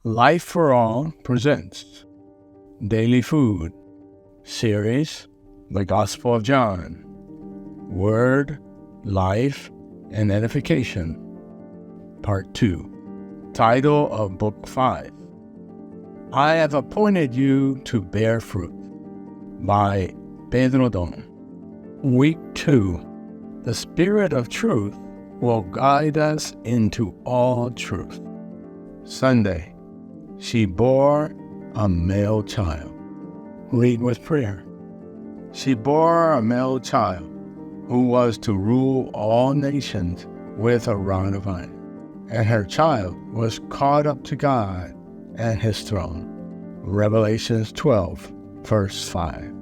Life for All presents Daily Food Series, The Gospel of John, Word, Life, and Edification, Part 2. Title of Book 5, I Have Appointed You to Bear Fruit, by Pedro. Week 2. The Spirit of Truth will guide us into all truth. Sunday. She bore a male child. Read with prayer. She bore a male child who was to rule all nations with a rod of iron. And her child was caught up to God and his throne. Revelation 12, verse 5.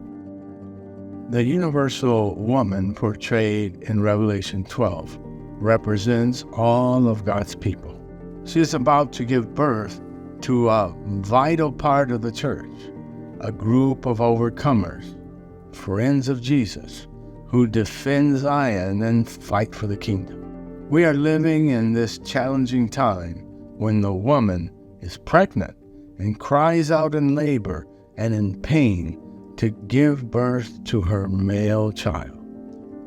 The universal woman portrayed in Revelation 12 represents all of God's people. She is about to give birth to a vital part of the church, a group of overcomers, friends of Jesus, who defend Zion and fight for the kingdom. We are living in this challenging time when the woman is pregnant and cries out in labor and in pain to give birth to her male child.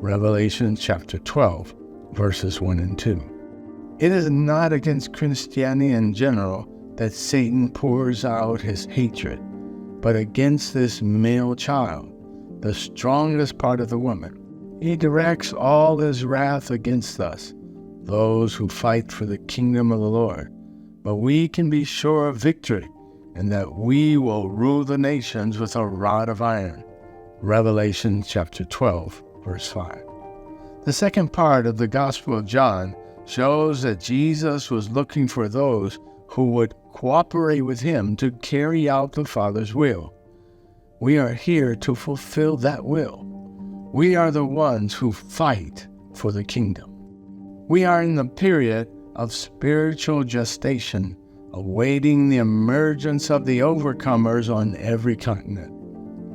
Revelation chapter 12, verses 1 and 2. It is not against Christianity in general that Satan pours out his hatred, but against this male child, the strongest part of the woman. He directs all his wrath against us, those who fight for the kingdom of the Lord. But we can be sure of victory, and that we will rule the nations with a rod of iron. Revelation chapter 12, verse 5. The second part of the Gospel of John shows that Jesus was looking for those who would cooperate with him to carry out the Father's will. We are here to fulfill that will. We are the ones who fight for the kingdom. We are in the period of spiritual gestation, awaiting the emergence of the overcomers on every continent.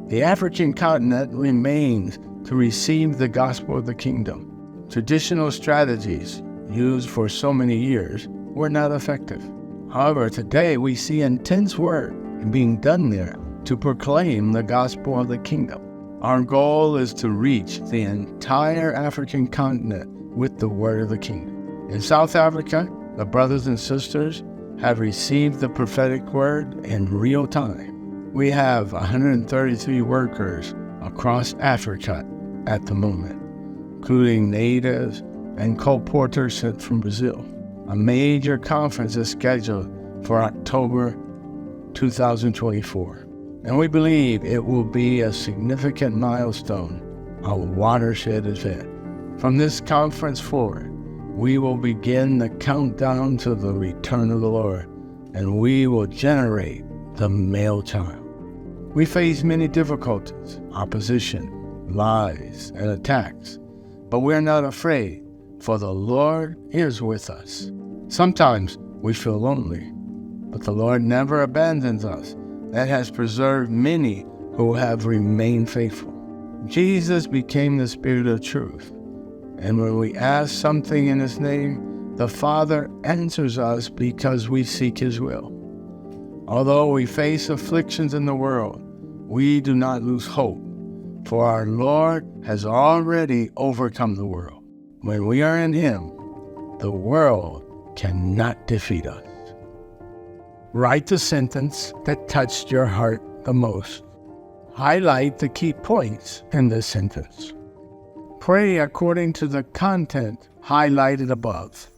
The African continent remains to receive the gospel of the kingdom. Traditional strategies used for so many years were not effective. However, today we see intense work being done there to proclaim the gospel of the kingdom. Our goal is to reach the entire African continent with the word of the kingdom. In South Africa, the brothers and sisters have received the prophetic word in real time. We have 133 workers across Africa at the moment, including natives and colporteurs sent from Brazil. A major conference is scheduled for October 2024, and we believe it will be a significant milestone, a watershed event. From this conference forward, we will begin the countdown to the return of the Lord, and we will generate the male child. We face many difficulties, opposition, lies, and attacks, but we are not afraid, for the Lord is with us. Sometimes we feel lonely, but the Lord never abandons us and has preserved many who have remained faithful. Jesus became the Spirit of truth, and when we ask something in his name, the Father answers us because we seek his will. Although we face afflictions in the world, we do not lose hope, for our Lord has already overcome the world. When we are in him, the world cannot defeat us. Write the sentence that touched your heart the most. Highlight the key points in this sentence. Pray according to the content highlighted above.